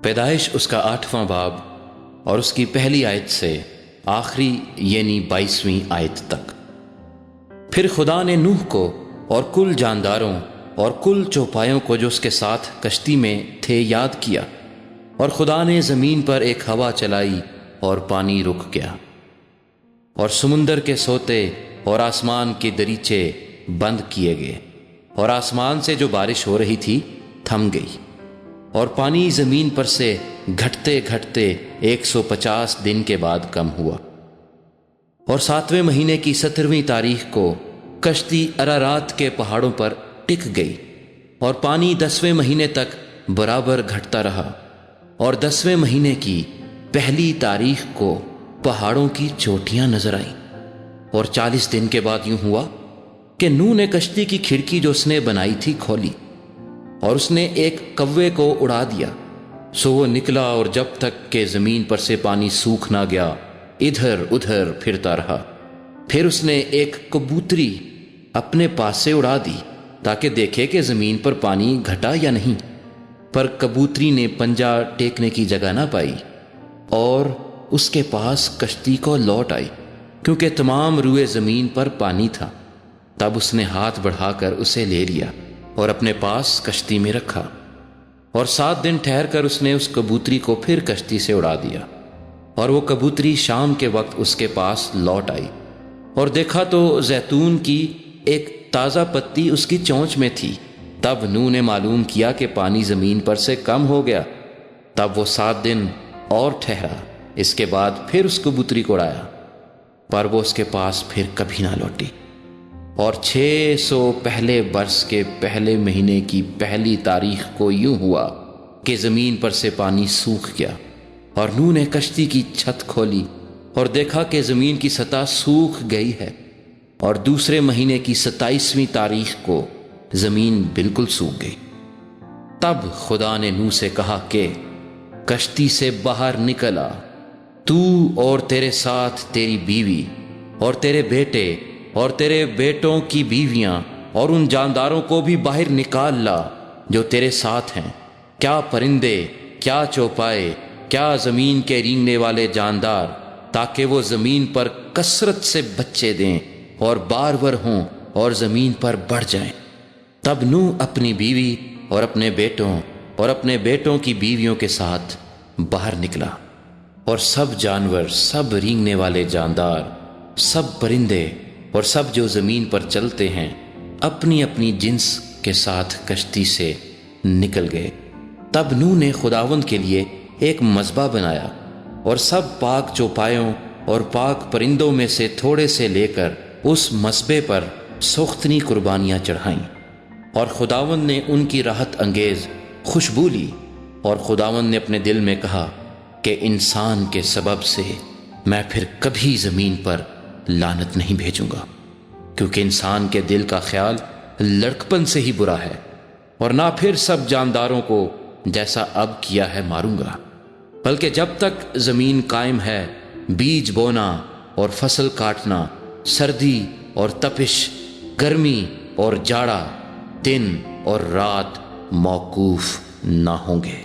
پیدائش اس کا 8واں باب اور اس کی پہلی آیت سے آخری یعنی 22ویں آیت تک۔ پھر خدا نے نوح کو اور کل جانداروں اور کل چوپایوں کو جو اس کے ساتھ کشتی میں تھے یاد کیا، اور خدا نے زمین پر ایک ہوا چلائی اور پانی رک گیا، اور سمندر کے سوتے اور آسمان کے دریچے بند کیے گئے، اور آسمان سے جو بارش ہو رہی تھی تھم گئی، اور پانی زمین پر سے گھٹتے گھٹتے 150 دن کے بعد کم ہوا۔ اور 7ویں مہینے کی 17ویں تاریخ کو کشتی ارارات کے پہاڑوں پر ٹک گئی، اور پانی 10ویں مہینے تک برابر گھٹتا رہا، اور 10ویں مہینے کی پہلی تاریخ کو پہاڑوں کی چوٹیاں نظر آئیں۔ اور 40 دن کے بعد یوں ہوا کہ نوح نے کشتی کی کھڑکی جو اس نے بنائی تھی کھولی، اور اس نے ایک کوے کو اڑا دیا، سو وہ نکلا، اور جب تک کہ زمین پر سے پانی سوکھ نہ گیا ادھر ادھر پھرتا رہا۔ پھر اس نے ایک کبوتری اپنے پاس سے اڑا دی تاکہ دیکھے کہ زمین پر پانی گھٹا یا نہیں، پر کبوتری نے پنجہ ٹیکنے کی جگہ نہ پائی اور اس کے پاس کشتی کو لوٹ آئی، کیونکہ تمام روئے زمین پر پانی تھا۔ تب اس نے ہاتھ بڑھا کر اسے لے لیا اور اپنے پاس کشتی میں رکھا، اور 7 دن ٹھہر کر اس نے اس کبوتری کو پھر کشتی سے اڑا دیا، اور وہ کبوتری شام کے وقت اس کے پاس لوٹ آئی، اور دیکھا تو زیتون کی ایک تازہ پتی اس کی چونچ میں تھی۔ تب نوح نے معلوم کیا کہ پانی زمین پر سے کم ہو گیا، تب وہ 7 دن اور ٹھہرا، اس کے بعد پھر اس کبوتری کو اڑایا، پر وہ اس کے پاس پھر کبھی نہ لوٹی۔ اور 600 پہلے برس کے پہلے مہینے کی پہلی تاریخ کو یوں ہوا کہ زمین پر سے پانی سوکھ گیا، اور نوح نے کشتی کی چھت کھولی اور دیکھا کہ زمین کی سطح سوکھ گئی ہے، اور دوسرے مہینے کی 27ویں تاریخ کو زمین بالکل سوکھ گئی۔ تب خدا نے نوح سے کہا کہ کشتی سے باہر نکل آ، تو اور تیرے ساتھ تیری بیوی اور تیرے بیٹے اور تیرے بیٹوں کی بیویاں، اور ان جانداروں کو بھی باہر نکال لا جو تیرے ساتھ ہیں، کیا پرندے، کیا چوپائے، کیا زمین کے رینگنے والے جاندار، تاکہ وہ زمین پر کثرت سے بچے دیں اور بارور ہوں اور زمین پر بڑھ جائیں۔ تب نوح اپنی بیوی اور اپنے بیٹوں اور اپنے بیٹوں کی بیویوں کے ساتھ باہر نکلا، اور سب جانور، سب رینگنے والے جاندار، سب پرندے اور سب جو زمین پر چلتے ہیں اپنی اپنی جنس کے ساتھ کشتی سے نکل گئے۔ تب نوح نے خداوند کے لیے ایک مذبح بنایا، اور سب پاک چوپایوں اور پاک پرندوں میں سے تھوڑے سے لے کر اس مذبح پر سوختنی قربانیاں چڑھائیں، اور خداوند نے ان کی راحت انگیز خوشبو لی۔ اور خداوند نے اپنے دل میں کہا کہ انسان کے سبب سے میں پھر کبھی زمین پر لعنت نہیں بھیجوں گا، کیونکہ انسان کے دل کا خیال لڑکپن سے ہی برا ہے، اور نہ پھر سب جانداروں کو جیسا اب کیا ہے ماروں گا، بلکہ جب تک زمین قائم ہے بیج بونا اور فصل کاٹنا، سردی اور تپش، گرمی اور جاڑا، دن اور رات موقوف نہ ہوں گے۔